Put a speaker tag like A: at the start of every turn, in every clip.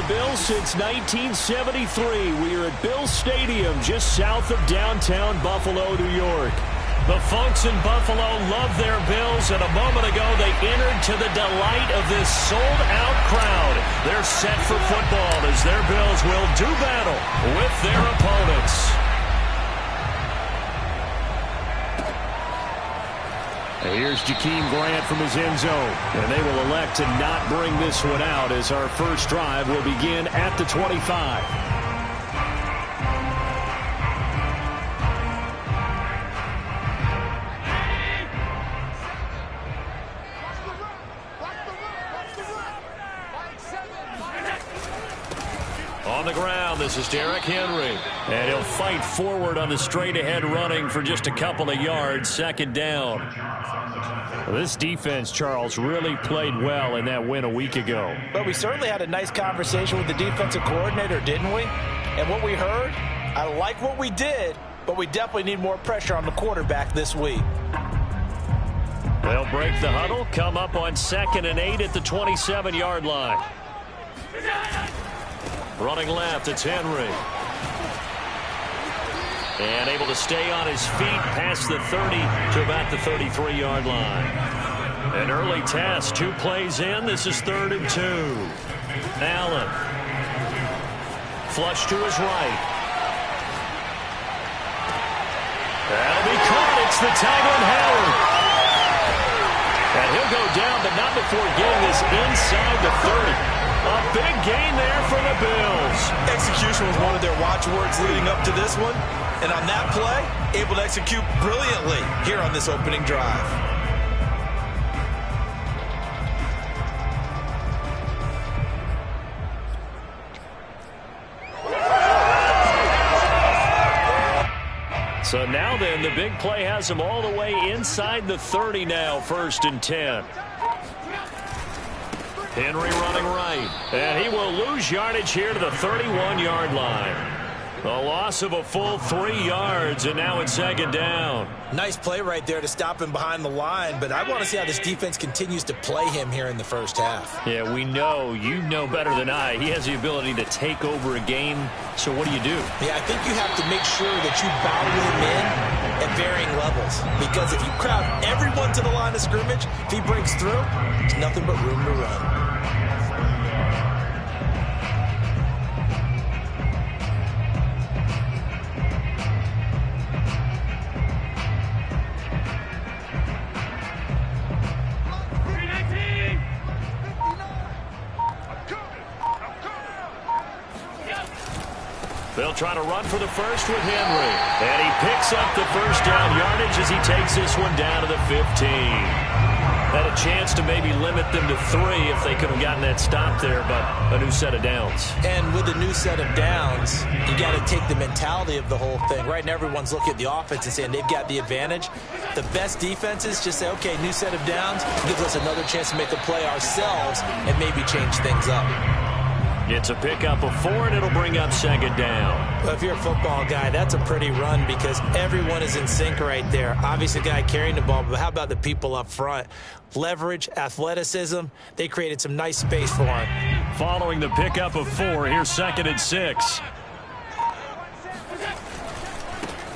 A: Bills since 1973. We are at Bills Stadium just south of downtown Buffalo, New York. The folks in Buffalo love their Bills, and a moment ago they entered to the delight of this sold-out crowd. They're set for football as their Bills will do battle with their opponents. Here's Jakeem Grant from his end zone, and they will elect to not bring this one out as our first drive will begin at the 25. On the ground, this is Derrick Henry. And he'll fight forward on the straight-ahead running for just a couple of yards, second down. This defense, Charles, really played well in that win a week ago.
B: But we certainly had a nice conversation with the defensive coordinator, didn't we? And what we heard, I like what we did, but we definitely need more pressure on the quarterback this week.
A: They'll break the huddle, come up on 2nd and 8 at the 27-yard line. Running left, it's Henry. And able to stay on his feet past the 30 to about the 33-yard line. An early test, 2 plays in. This is 3rd and 2. Allen. Flush to his right. That'll be caught. It's the tight end, Howard. And he'll go down, but not before getting this inside the 30. A big gain there for the Bills.
B: Execution was one of their watchwords leading up to this one. And on that play, able to execute brilliantly here on this opening drive.
A: So now then, the big play has him all the way inside the 30 now, 1st and 10. Henry running right, and he will lose yardage here to the 31-yard line. A loss of a full 3 yards, and now it's 2nd down.
B: Nice play right there to stop him behind the line, but I want to see how this defense continues to play him here in the first half.
A: Yeah, we know. You know better than I. He has the ability to take over a game, so what do you do?
B: Yeah, I think you have to make sure that you battle him in at varying levels, because if you crowd everyone to the line of scrimmage, if he breaks through, there's nothing but room to run.
A: They'll try to run for the first with Henry. And he picks up the first down yardage as he takes this one down to the 15. Had a chance to maybe limit them to 3 if they could have gotten that stop there, but a new set of downs.
B: And with a new set of downs, you got to take the mentality of the whole thing. Right now, everyone's looking at the offense and saying they've got the advantage. The best defenses just say, okay, new set of downs, gives us another chance to make a play ourselves and maybe change things up.
A: It's a pickup of 4, and it'll bring up 2nd down.
B: Well, if you're a football guy, that's a pretty run because everyone is in sync right there. Obviously, the guy carrying the ball, but how about the people up front? Leverage, athleticism, they created some nice space for him.
A: Following the pickup of 4, here's 2nd and 6.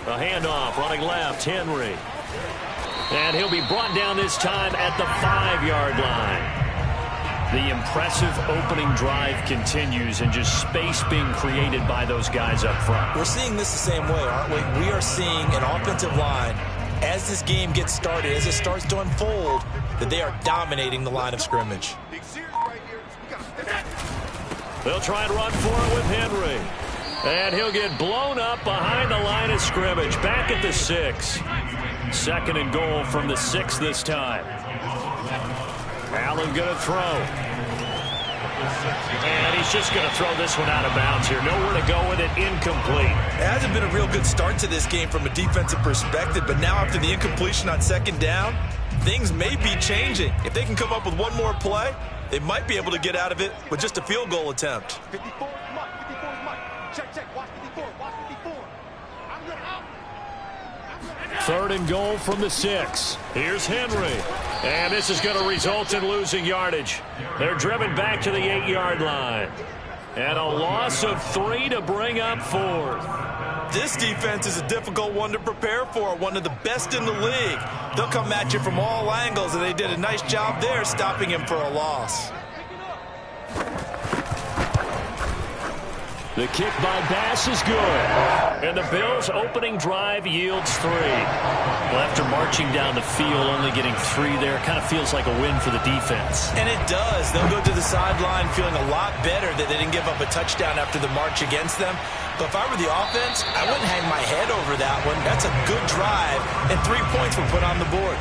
A: A handoff, running left, Henry. And he'll be brought down this time at the 5-yard line. The impressive opening drive continues and just space being created by those guys up front.
B: We're seeing this the same way, aren't we? We are seeing an offensive line, as this game gets started, as it starts to unfold, that they are dominating the line of scrimmage.
A: They'll try and run for it with Henry. And he'll get blown up behind the line of scrimmage. Back at the 6. 2nd and goal from the 6 this time. Allen going to throw. And he's just going to throw this one out of bounds here. Nowhere to go with it. Incomplete.
B: It hasn't been a real good start to this game from a defensive perspective, but now after the incompletion on 2nd down, things may be changing. If they can come up with one more play, they might be able to get out of it with just a field goal attempt.
C: 54 is Mike. 54 is Mike. Check. Watch 54. Watch 54. I'm good out.
A: 3rd and goal from the 6. Here's Henry. And this is going to result in losing yardage. They're driven back to the 8-yard line. And a loss of 3 to bring up 4th.
B: This defense is a difficult one to prepare for, one of the best in the league. They'll come at you from all angles, and they did a nice job there stopping him for a loss.
A: The kick by Bass is good. And the Bills' opening drive yields 3. Well, after marching down the field, only getting 3 there, kind of feels like a win for the defense.
B: And it does. They'll go to the sideline feeling a lot better that they didn't give up a touchdown after the march against them. But if I were the offense, I wouldn't hang my head over that one. That's a good drive, and 3 points were put on the board.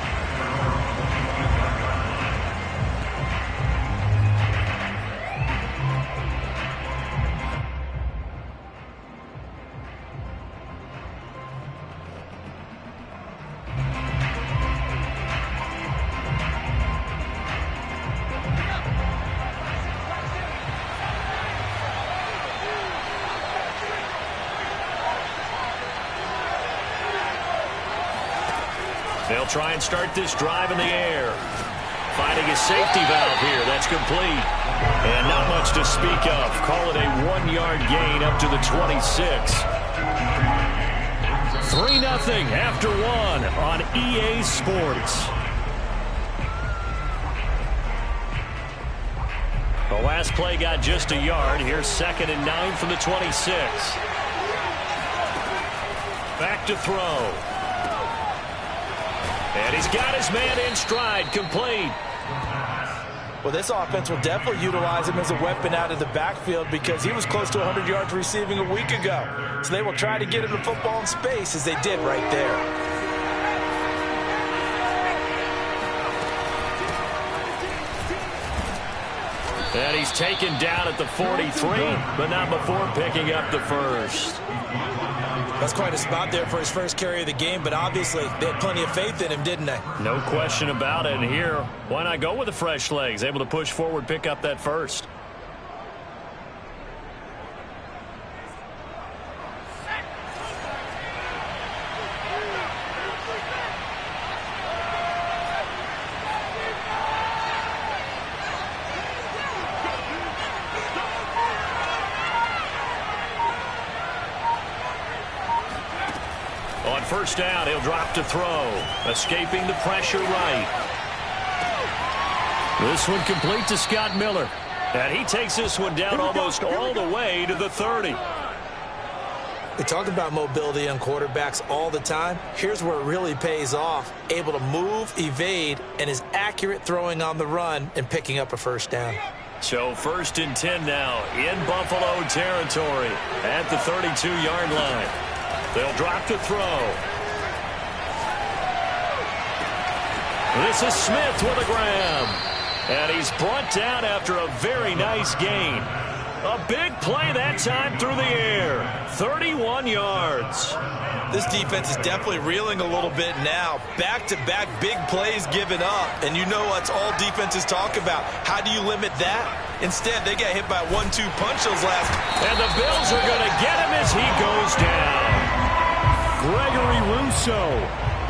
A: They'll try and start this drive in the air. Finding a safety valve here. That's complete. And not much to speak of. Call it a 1-yard gain up to the 26. 3-0 after 1 on EA Sports. The last play got just a yard. Here's 2nd and 9 from the 26. Back to throw. And he's got his man in stride, complete.
B: Well, this offense will definitely utilize him as a weapon out of the backfield because he was close to 100 yards receiving a week ago. So they will try to get him the football in space as they did right there.
A: And he's taken down at the 43, but not before picking up the first.
B: That's quite a spot there for his first carry of the game, but obviously they had plenty of faith in him, didn't they?
A: No question about it. And here, why not go with the fresh legs? Able to push forward, pick up that first. On first down, he'll drop to throw. Escaping the pressure right. This one complete to Scott Miller. And he takes this one down almost all the way to the 30.
B: We talk about mobility on quarterbacks all the time. Here's where it really pays off. Able to move, evade, and is accurate throwing on the run and picking up a first down.
A: So 1st and 10 now in Buffalo territory at the 32-yard line. They'll drop to throw. This is Smith with a grab. And he's brought down after a very nice gain. A big play that time through the air. 31 yards.
B: This defense is definitely reeling a little bit now. Back-to-back big plays given up. And you know what's all defenses talk about. How do you limit that? Instead, they got hit by a 1-2 punch those last.
A: And the Bills are going to get him as he goes down. Gregory Rousseau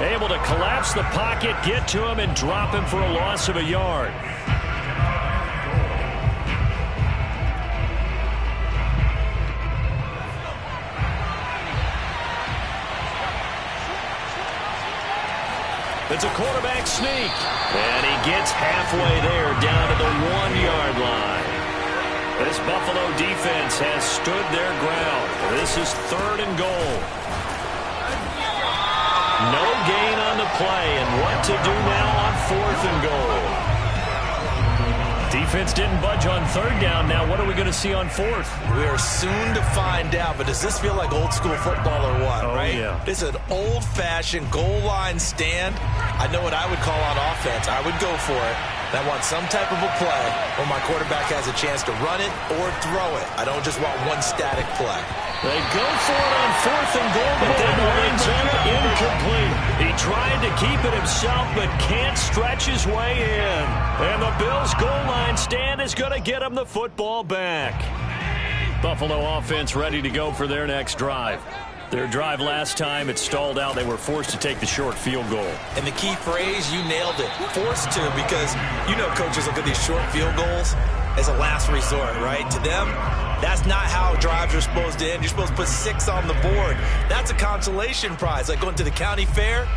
A: able to collapse the pocket, get to him, and drop him for a loss of a yard. It's a quarterback sneak. And he gets halfway there down to the 1-yard line. This Buffalo defense has stood their ground. This is 3rd and goal. No gain on the play, and what to do now on 4th and goal. Defense didn't budge on 3rd down. Now what are we going to see on 4th?
B: We are soon to find out, but does this feel like old school football or what, right?
A: Yeah.
B: This is an old-fashioned goal line stand. I know what I would call on offense. I would go for it. And I want some type of a play where my quarterback has a chance to run it or throw it. I don't just want one static play.
A: They go for it on 4th and goal, but that winds up incomplete. He tried to keep it himself, but can't stretch his way in. And the Bills' goal line stand is going to get him the football back. Buffalo offense ready to go for their next drive. Their drive last time, it stalled out. They were forced to take the short field goal.
B: And the key phrase, you nailed it. Forced to, because you know coaches look at these short field goals as a last resort, right? To them, That's not how drives are supposed to end. You're supposed to put 6 on the board. That's a consolation prize. Like going to the county fair,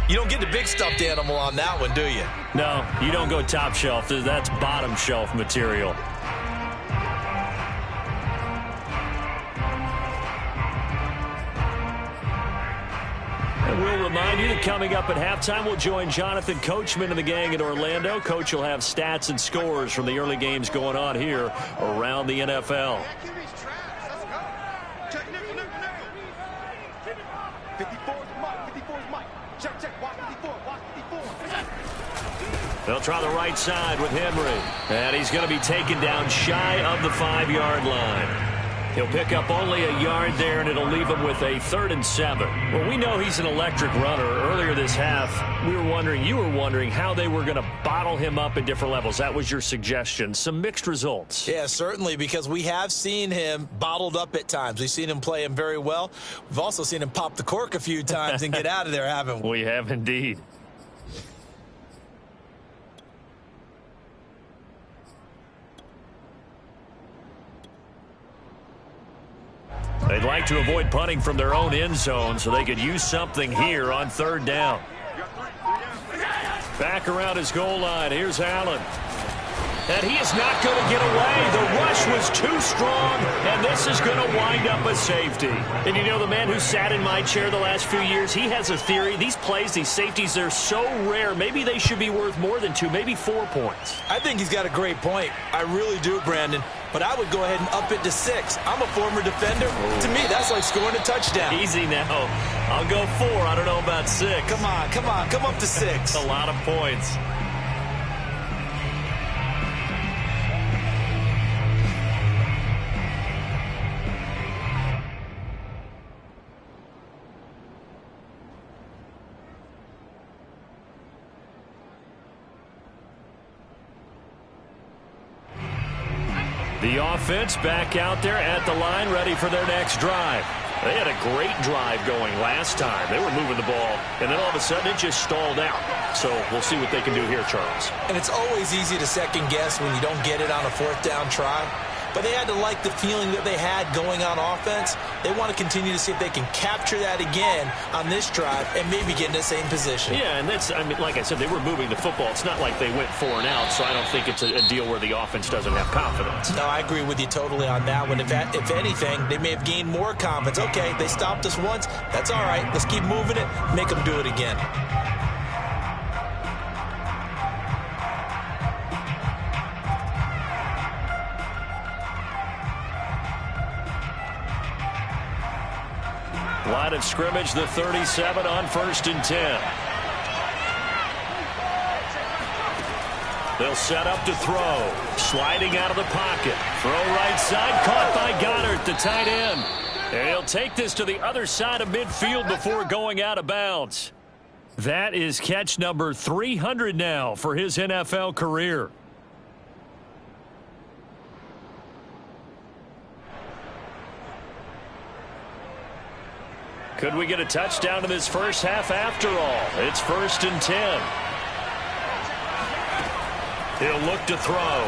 B: you don't get the big stuffed animal on that one, do you?
A: No, you don't go top shelf. That's bottom shelf material. And we'll remind you that coming up at halftime, we'll join Jonathan Coachman and the gang in Orlando. Coach will have stats and scores from the early games going on here around the NFL.
C: 54's Mike. Check, watch 54, watch 54.
A: They'll try the right side with Henry. And he's going to be taken down shy of the 5-yard line. He'll pick up only a yard there, and it'll leave him with a 3rd and 7. Well, we know he's an electric runner. Earlier this half, you were wondering how they were going to bottle him up at different levels. That was your suggestion. Some mixed results.
B: Yeah, certainly, because we have seen him bottled up at times. We've seen him play him very well. We've also seen him pop the cork a few times and get out of there, haven't we?
A: We have indeed. They'd like to avoid punting from their own end zone so they could use something here on 3rd down. Back around his goal line. Here's Allen. And he is not going to get away. The rush was too strong, and this is going to wind up a safety. And you know, the man who sat in my chair the last few years, he has a theory. These plays, these safeties, they're so rare. Maybe they should be worth more than 2, maybe 4 points.
B: I think he's got a great point. I really do, Brandon. But I would go ahead and up it to 6. I'm a former defender. To me, that's like scoring a touchdown.
A: Easy now. I'll go 4. I don't know about 6.
B: Come on. Come up to 6.
A: A lot of points. The offense back out there at the line, ready for their next drive. They had a great drive going last time. They were moving the ball, and then all of a sudden it just stalled out. So we'll see what they can do here, Charles.
B: And it's always easy to second guess when you don't get it on a 4th down try. But they had to like the feeling that they had going on offense. They want to continue to see if they can capture that again on this drive and maybe get in the same position.
A: Yeah, and that's, I mean, like I said, they were moving the football. It's not like they went 4 and out, so I don't think it's a deal where the offense doesn't have confidence.
B: No, I agree with you totally on that one. If anything, they may have gained more confidence. Okay, they stopped us once. That's all right. Let's keep moving it. Make them do it again.
A: Line of scrimmage, the 37 on 1st and 10. They'll set up to throw. Sliding out of the pocket. Throw right side, caught by Goddard, the tight end. And he'll take this to the other side of midfield before going out of bounds. That is catch number 300 now for his NFL career. Could we get a touchdown in this first half after all? It's 1st and 10. He'll look to throw.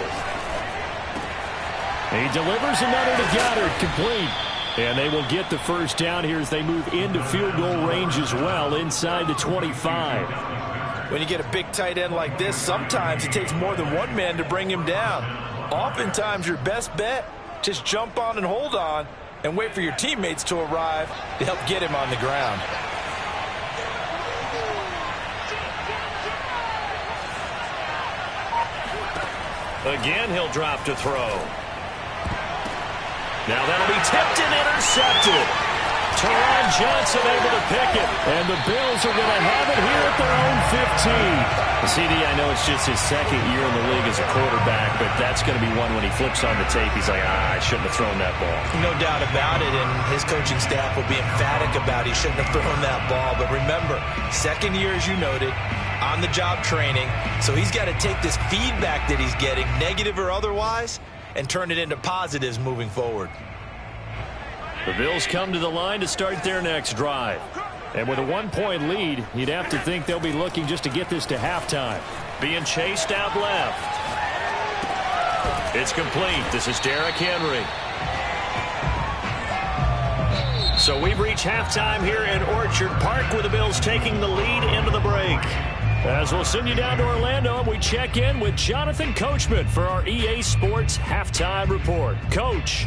A: He delivers another to Goddard, complete. And they will get the first down here as they move into field goal range as well, inside the 25.
B: When you get a big tight end like this, sometimes it takes more than one man to bring him down. Oftentimes your best bet, just jump on and hold on and wait for your teammates to arrive to help get him on the ground.
A: Again, he'll drop to throw. Now that'll be tipped and intercepted. Teron Johnson able to pick it. And the Bills are going to have it here at their own 15. CD, I know it's just his 2nd year in the league as a quarterback, but that's going to be one when he flips on the tape, he's like, I shouldn't have thrown that ball.
B: No doubt about it, and his coaching staff will be emphatic about he shouldn't have thrown that ball. But remember, 2nd year, as you noted, on-the-job training, so he's got to take this feedback that he's getting, negative or otherwise, and turn it into positives moving forward.
A: The Bills come to the line to start their next drive. And with a 1-point lead, you'd have to think they'll be looking just to get this to halftime. Being chased out left. It's complete. This is Derrick Henry. So we've reached halftime here in Orchard Park with the Bills taking the lead into the break. As we'll send you down to Orlando, and we check in with Jonathan Coachman for our EA Sports Halftime Report. Coach.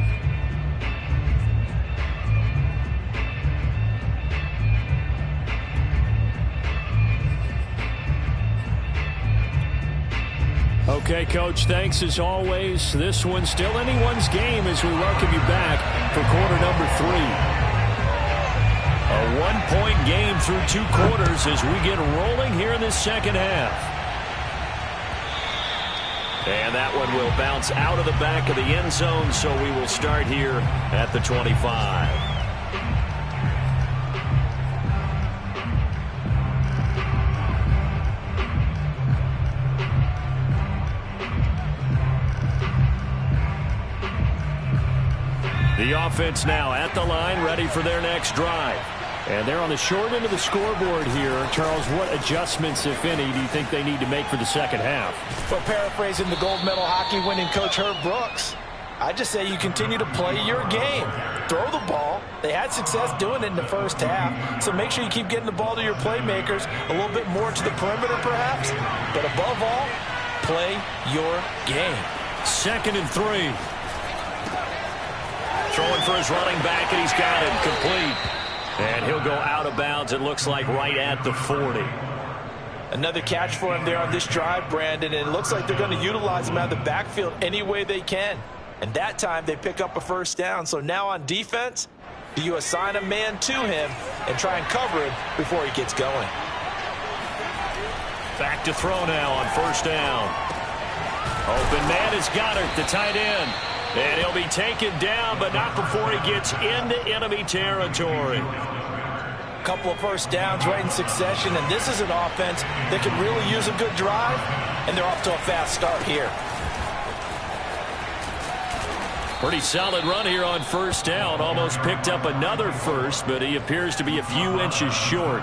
A: Okay, Coach, thanks as always. This one's still anyone's game as we welcome you back for quarter number 3. A one-point game through 2 quarters as we get rolling here in this second half. And that one will bounce out of the back of the end zone, so we will start here at the 25. The offense now at the line, ready for their next drive. And they're on the short end of the scoreboard here. Charles, what adjustments, if any, do you think they need to make for the second half?
B: Well, paraphrasing the gold medal hockey winning coach Herb Brooks, I just say you continue to play your game. Throw the ball. They had success doing it in the first half, so make sure you keep getting the ball to your playmakers, a little bit more to the perimeter perhaps, but above all, play your game.
A: 2nd and 3. Throwing for his running back, and he's got it complete. And he'll go out of bounds, it looks like, right at the 40.
B: Another catch for him there on this drive, Brandon, and it looks like they're going to utilize him out of the backfield any way they can. And that time they pick up a first down. So now on defense, do you assign a man to him and try and cover him before he gets going?
A: Back to throw now on first down. Open man is Goddard, the tight end. And he'll be taken down, but not before he gets into enemy territory.
B: Couple of first downs right in succession, and this is an offense that can really use a good drive, and they're off to a fast start here.
A: Pretty solid run here on first down. Almost picked up another first, but he appears to be a few inches short.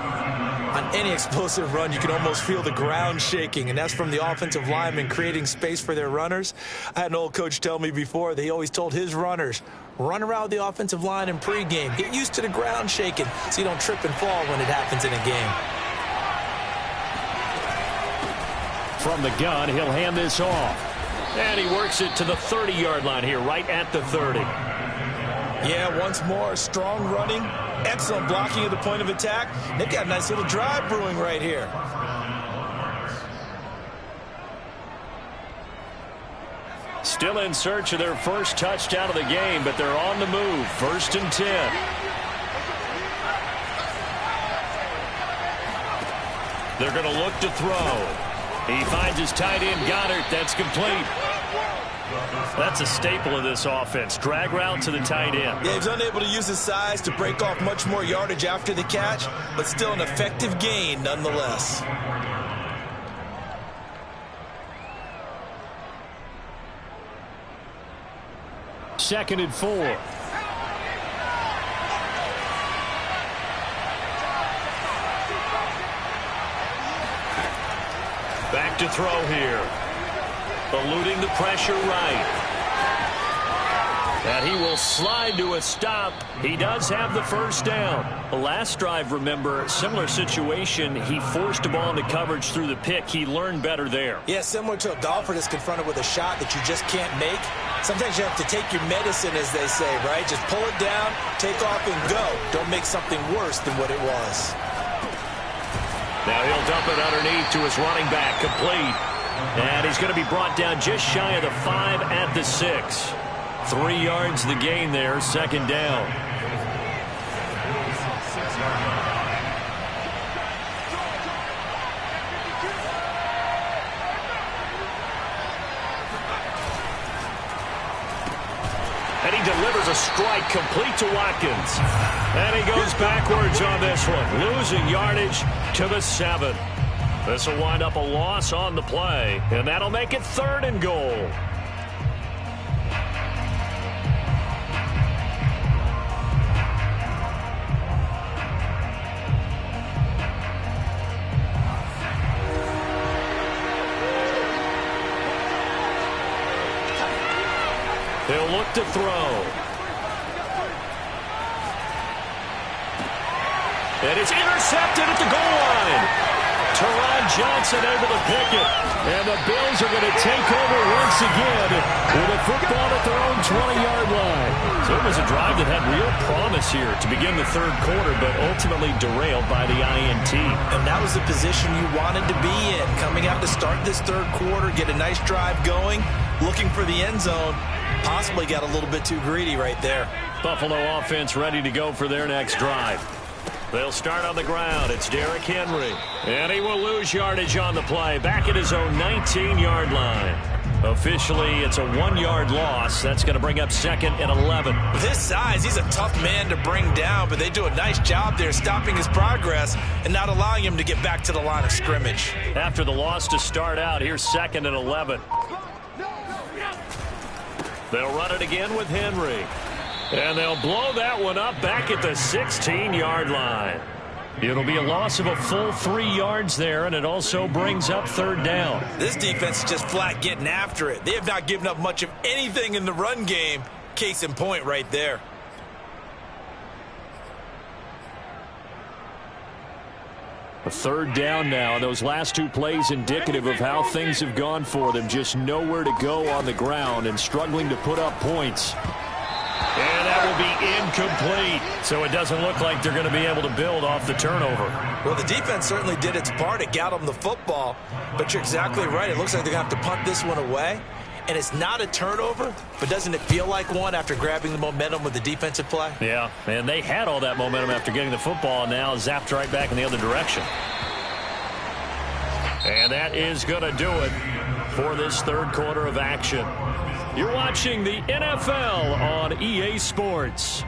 B: On any explosive run, you can almost feel the ground shaking, and that's from the offensive linemen creating space for their runners. I had an old coach tell me before that he always told his runners, run around the offensive line in pregame. Get used to the ground shaking so you don't trip and fall when it happens in a game.
A: From the gun, he'll hand this off. And he works it to the 30-yard line here, right at the 30.
B: Yeah, once more, strong running, excellent blocking at the point of attack. They've got a nice little drive brewing right here.
A: Still in search of their first touchdown of the game, but they're on the move. 1st and 10. They're going to look to throw. He finds his tight end, Goddard. That's complete. That's a staple of this offense. Drag route to the tight end.
B: Yeah, he's unable to use his size to break off much more yardage after the catch, but still an effective gain nonetheless.
A: Second and 4. Back to throw here. Eluding the pressure right. And he will slide to a stop. He does have the first down. The last drive, remember, similar situation. He forced a ball into coverage through the pick. He learned better there.
B: Yeah, similar to a golfer that's confronted with a shot that you just can't make. Sometimes you have to take your medicine, as they say, right? Just pull it down, take off, and go. Don't make something worse than what it was.
A: Now he'll dump it underneath to his running back, complete. And he's going to be brought down just shy of the 5 at the 6. 3 yards the gain there, second down. And he delivers a strike complete to Watkins. And he goes backwards on this one, losing yardage to the 7. This will wind up a loss on the play, and that'll make it 3rd and goal. He'll look to throw. And it's intercepted at the goal line. Teron Johnson able to pick it. And the Bills are going to take over once again with a football at their own 20-yard line. So it was a drive that had real promise here to begin the third quarter, but ultimately derailed by the INT.
B: And that was the position you wanted to be in. Coming out to start this third quarter, get a nice drive going, looking for the end zone. Possibly got a little bit too greedy right there.
A: Buffalo offense ready to go for their next drive. They'll start on the ground. It's Derrick Henry. And he will lose yardage on the play. Back at his own 19-yard line. Officially, it's a 1-yard loss. That's going to bring up 2nd and 11.
B: With his size, he's a tough man to bring down, but they do a nice job there stopping his progress and not allowing him to get back to the line of scrimmage.
A: After the loss to start out, here's 2nd and 11. They'll run it again with Henry. And they'll blow that one up back at the 16-yard line. It'll be a loss of a full 3 yards there, and it also brings up 3rd down.
B: This defense is just flat getting after it. They have not given up much of anything in the run game. Case in point right there.
A: A 3rd down now. Those last 2 plays indicative of how things have gone for them. Just nowhere to go on the ground and struggling to put up points. And that will be incomplete. So it doesn't look like they're going to be able to build off the turnover.
B: Well, the defense certainly did its part. It got them the football. But you're exactly right. It looks like they're going to have to punt this one away. And it's not a turnover, but doesn't it feel like one after grabbing the momentum with the defensive play?
A: Yeah, and they had all that momentum after getting the football, and now zapped right back in the other direction. And that is going to do it for this third quarter of action. You're watching the NFL on EA Sports.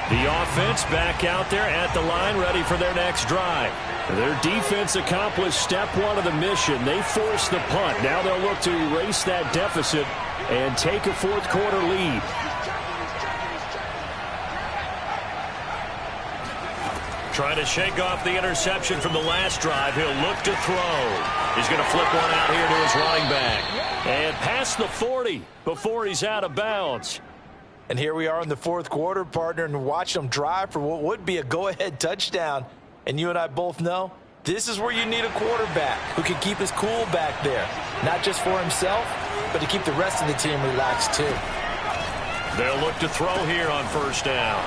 A: The offense back out there at the line, ready for their next drive. Their defense accomplished step 1 of the mission. They forced the punt. Now they'll look to erase that deficit and take a fourth quarter lead. Trying to shake off the interception from the last drive. He'll look to throw. He's going to flip one out here to his running back. And past the 40 before he's out of bounds.
B: And here we are in the fourth quarter, partner, and watch them drive for what would be a go-ahead touchdown. And you and I both know this is where you need a quarterback who can keep his cool back there. Not just for himself, but to keep the rest of the team relaxed too.
A: They'll look to throw here on first down.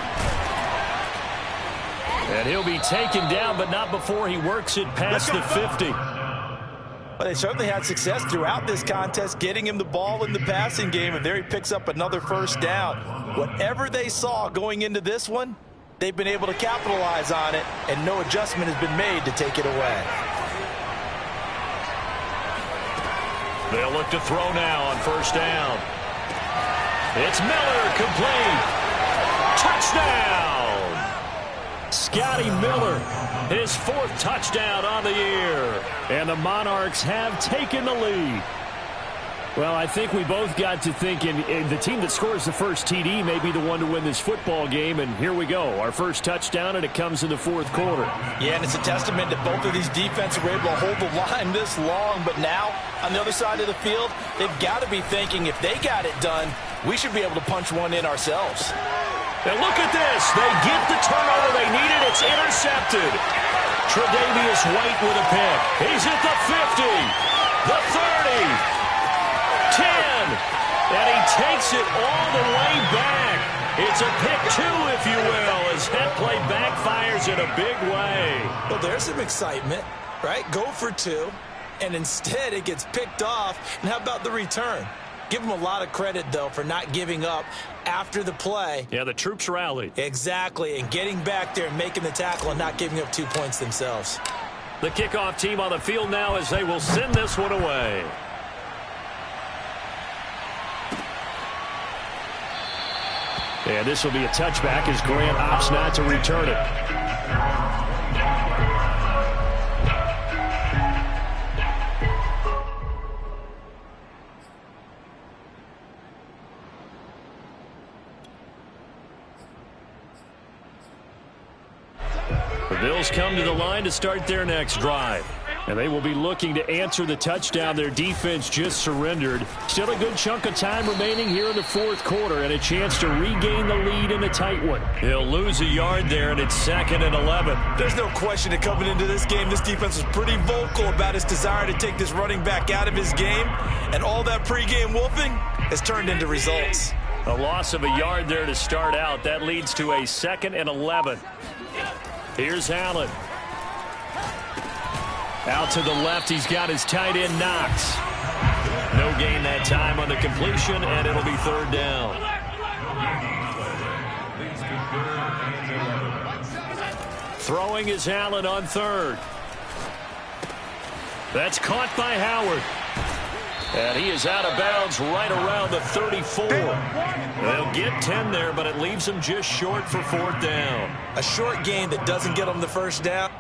A: And he'll be taken down, but not before he works it past the 50.
B: Well, they certainly had success throughout this contest, getting him the ball in the passing game, and there he picks up another first down. Whatever they saw going into this one, they've been able to capitalize on it, and no adjustment has been made to take it away.
A: They'll look to throw now on first down. It's Miller, complete. Touchdown! Scotty Miller, his 4th touchdown on the year. And the Monarchs have taken the lead. Well, I think we both got to thinking the team that scores the first TD may be the one to win this football game, and here we go. Our first touchdown, and it comes in the fourth quarter.
B: Yeah, and it's a testament that both of these defenses were able to hold the line this long, but now on the other side of the field, they've got to be thinking if they got it done, we should be able to punch one in ourselves.
A: And look at this. They get the turnover they needed. It's intercepted. Tre'Davious White with a pick. He's at the 50, the 30, 10, and he takes it all the way back. It's a pick 2, if you will, as that play backfires in a big way.
B: Well, there's some excitement, right? Go for 2, and instead it gets picked off. And how about the return? Give them a lot of credit, though, for not giving up after the play.
A: Yeah, the troops rallied.
B: Exactly, and getting back there and making the tackle and not giving up 2 points themselves.
A: The kickoff team on the field now as they will send this one away. And this will be a touchback as Grant opts not to return it. The Bills come to the line to start their next drive. And they will be looking to answer the touchdown their defense just surrendered. Still a good chunk of time remaining here in the fourth quarter and a chance to regain the lead in a tight one. He'll lose a yard there, and it's 2nd and 11.
B: There's no question that coming into this game, this defense was pretty vocal about its desire to take this running back out of his game. And all that pregame wolfing has turned into results.
A: A loss of a yard there to start out. That leads to a 2nd and 11. Here's Allen. Out to the left, he's got his tight end, Knox. No gain that time on the completion, and it'll be 3rd down. Throwing is Allen on 3rd. That's caught by Howard. And he is out of bounds right around the 34. They'll get 10 there, but it leaves them just short for 4th down.
B: A short gain that doesn't get them the first down.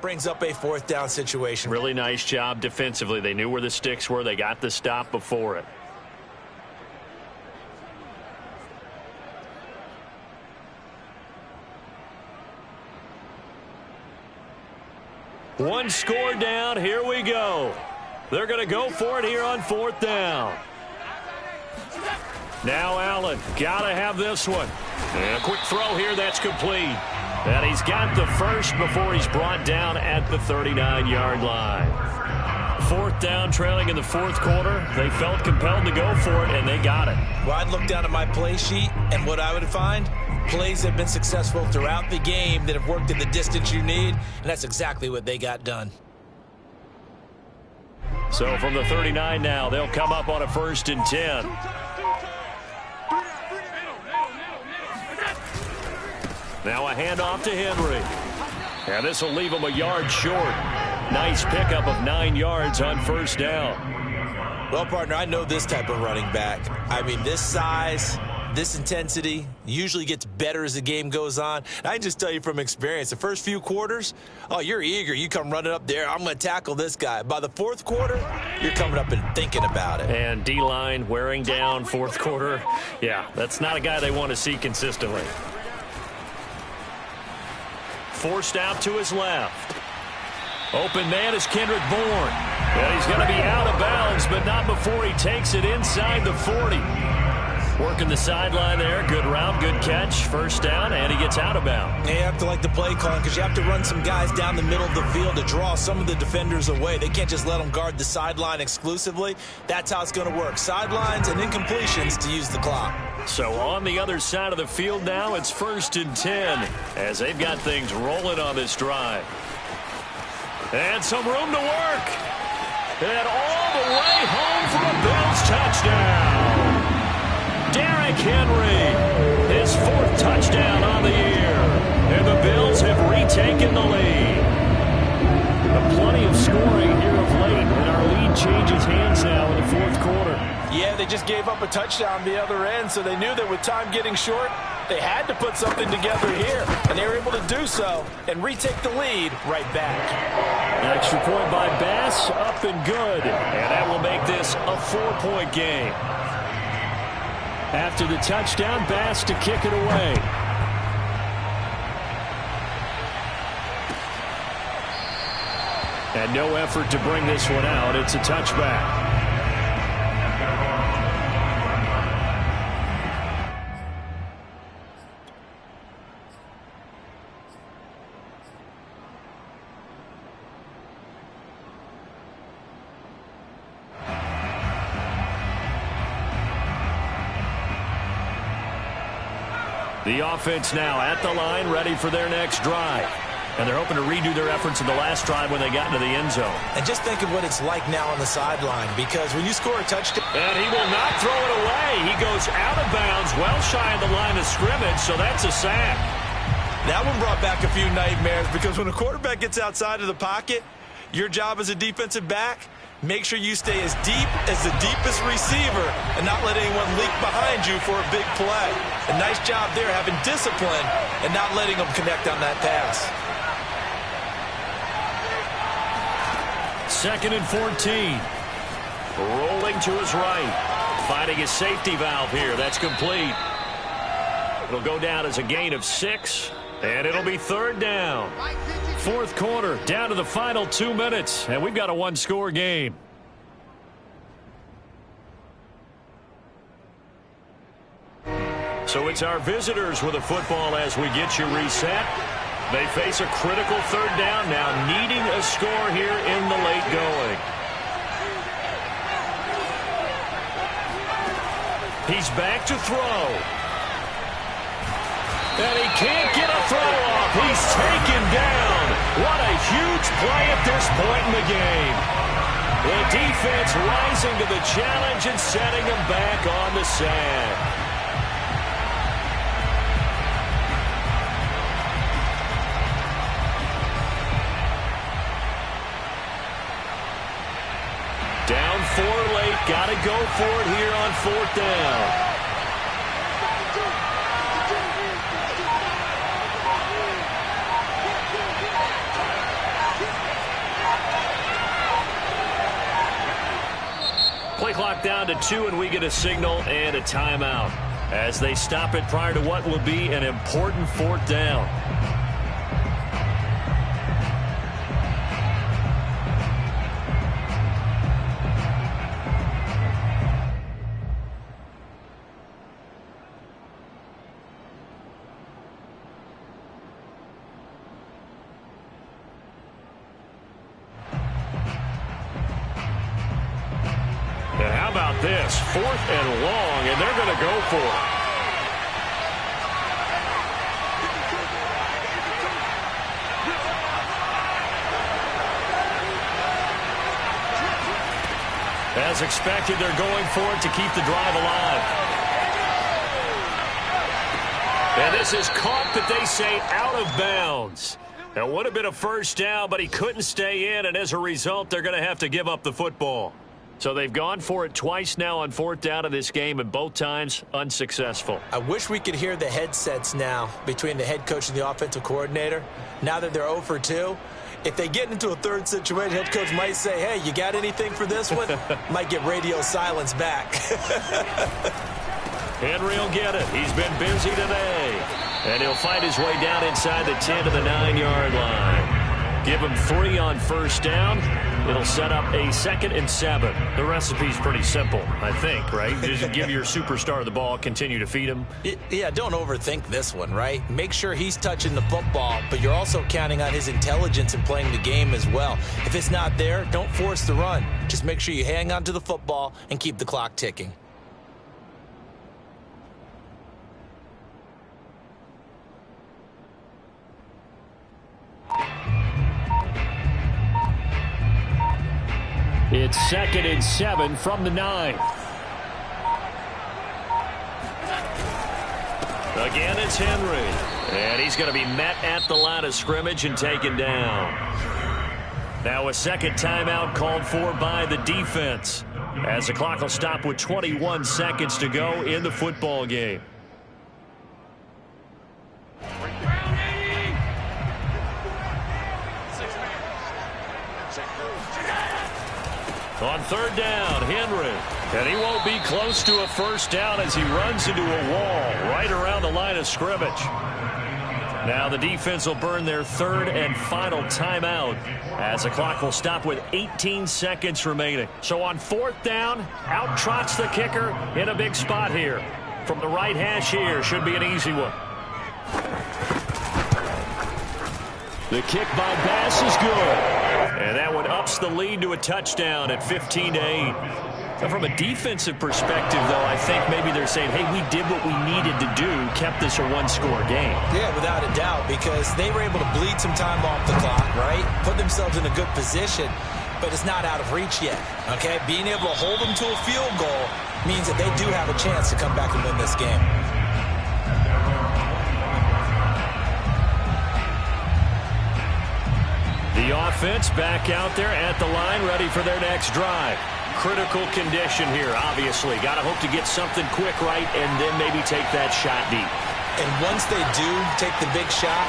B: Brings up a 4th down situation.
A: Really nice job defensively. They knew where the sticks were. They got the stop before it. One score down. Here we go. They're going to go for it here on 4th down. Now Allen. Got to have this one. And a quick throw here. That's complete. And he's got the first before he's brought down at the 39-yard line. 4th down, trailing in the 4th quarter. They felt compelled to go for it, and they got it.
B: Well, I'd look down at my play sheet, and what I would find, plays have been successful throughout the game that have worked in the distance you need, and that's exactly what they got done.
A: So from the 39 now, they'll come up on a 1st and 10. Now a handoff to Henry. And this will leave him a yard short. Nice pickup of 9 yards on 1st down.
B: Well, partner, I know this type of running back. I mean, this size, this intensity usually gets better as the game goes on. And I can just tell you from experience, the first few quarters, oh, you're eager. You come running up there, I'm going to tackle this guy. By the 4th quarter, you're coming up and thinking about it.
A: And D-line wearing down 4th quarter. Yeah, that's not a guy they want to see consistently. Forced out to his left. Open man is Kendrick Bourne. And he's going to be out of bounds, but not before he takes it inside the 40. Working the sideline there. Good route, good catch. 1st down, and he gets out of bounds.
B: You have to like the play calling because you have to run some guys down the middle of the field to draw some of the defenders away. They can't just let them guard the sideline exclusively. That's how it's going to work. Sidelines and incompletions to use the clock.
A: So on the other side of the field now, it's 1st and 10 as they've got things rolling on this drive. And some room to work. And all the way home for a Bills touchdown. Derrick Henry, his 4th touchdown on the year. And the Bills have retaken the lead. Plenty of scoring here of late, and our lead changes hands now in the 4th quarter.
B: Yeah, they just gave up a touchdown the other end, so they knew that with time getting short, they had to put something together here, and they were able to do so and retake the lead right back.
A: An extra point by Bass, up and good, and that will make this a 4-point game. After the touchdown, Bass to kick it away. And no effort to bring this one out. It's a touchback. The offense now at the line, ready for their next drive. And they're hoping to redo their efforts in the last drive when they got into the end zone.
B: And just think of what it's like now on the sideline, because when you score a touchdown...
A: And he will not throw it away. He goes out of bounds, well shy of the line of scrimmage, so that's a sack.
B: That one brought back a few nightmares, because when a quarterback gets outside of the pocket, your job as a defensive back, make sure you stay as deep as the deepest receiver and not let anyone leak behind you for a big play. A nice job there having discipline and not letting them connect on that pass.
A: 2nd and 14. Rolling to his right. Finding his safety valve here. That's complete. It'll go down as a gain of 6. And it'll be 3rd down. 4th quarter, down to the final 2 minutes. And we've got a one-score game. So it's our visitors with a football as we get you reset. They face a critical 3rd down now, needing a score here in the late going. He's back to throw. And he can't get a throw off. He's taken down. What a huge play at this point in the game. The defense rising to the challenge and setting him back on the sack. Down 4 late. Got to go for it here on 4th down. Play clock down to 2, and we get a signal and a timeout as they stop it prior to what will be an important 4th down. And how about this? 4th and long, and they're going to go for it. As expected, they're going for it to keep the drive alive. And this is caught, but they say out of bounds. That would have been a 1st down, but he couldn't stay in, and as a result, they're going to have to give up the football. So they've gone for it twice now on 4th down of this game, and both times unsuccessful.
B: I wish we could hear the headsets now between the head coach and the offensive coordinator. Now that they're 0 for 2, if they get into a 3rd situation, head coach might say, hey, you got anything for this one? Might get radio silence back.
A: Henry will get it. He's been busy today. And he'll find his way down inside the 10 to the 9-yard line. Give him 3 on 1st down. It'll set up a 2nd and 7. The recipe's pretty simple, I think, right? Just give your superstar the ball, continue to feed him.
B: Yeah, don't overthink this one, right? Make sure he's touching the football, but you're also counting on his intelligence in playing the game as well. If it's not there, don't force the run. Just make sure you hang on to the football and keep the clock ticking.
A: It's 2nd and 7 from the 9. Again, it's Henry. And he's going to be met at the line of scrimmage and taken down. Now a 2nd timeout called for by the defense, as the clock will stop with 21 seconds to go in the football game. On 3rd down, Henry. And he won't be close to a 1st down as he runs into a wall right around the line of scrimmage. Now the defense will burn their 3rd and final timeout as the clock will stop with 18 seconds remaining. So on 4th down, out trots the kicker in a big spot here. From the right hash here, should be an easy one. The kick by Bass is good. And that one ups the lead to a touchdown at 15-8. From a defensive perspective, though, I think maybe they're saying, hey, we did what we needed to do, kept this a one-score game.
B: Yeah, without a doubt, because they were able to bleed some time off the clock, right? Put themselves in a good position, but it's not out of reach yet, okay? Being able to hold them to a field goal means that they do have a chance to come back and win this game.
A: The offense back out there at the line, ready for their next drive. Critical condition here, obviously. Got to hope to get something quick right and then maybe take that shot deep.
B: And once they do take the big shot,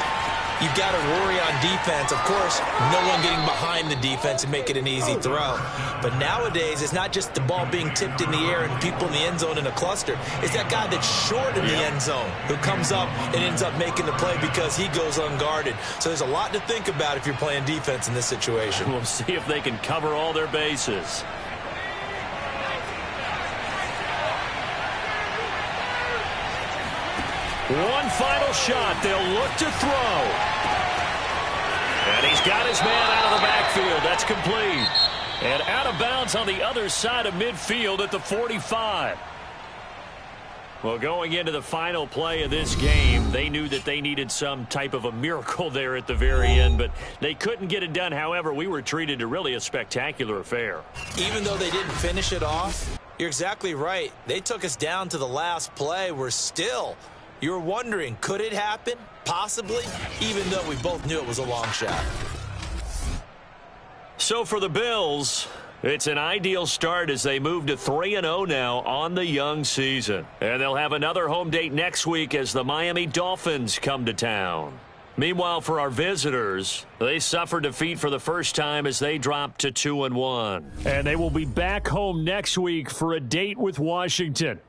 B: you've got to worry on defense. Of course, no one getting behind the defense and make it an easy throw. But nowadays, it's not just the ball being tipped in the air and people in the end zone in a cluster. It's that guy that's short in the end zone who comes up and ends up making the play because he goes unguarded. So there's a lot to think about if you're playing defense in this situation.
A: We'll see if they can cover all their bases. One final shot. They'll look to throw. And he's got his man out of the backfield. That's complete. And out of bounds on the other side of midfield at the 45. Well, going into the final play of this game, they knew that they needed some type of a miracle there at the very end, but they couldn't get it done. However, we were treated to really a spectacular affair.
B: Even though they didn't finish it off, you're exactly right. They took us down to the last play. We're still... You're wondering, could it happen? Possibly, even though we both knew it was a long shot.
A: So for the Bills, it's an ideal start as they move to 3-0 now on the young season. And they'll have another home date next week as the Miami Dolphins come to town. Meanwhile, for our visitors, they suffered defeat for the first time as they dropped to 2-1. And they will be back home next week for a date with Washington.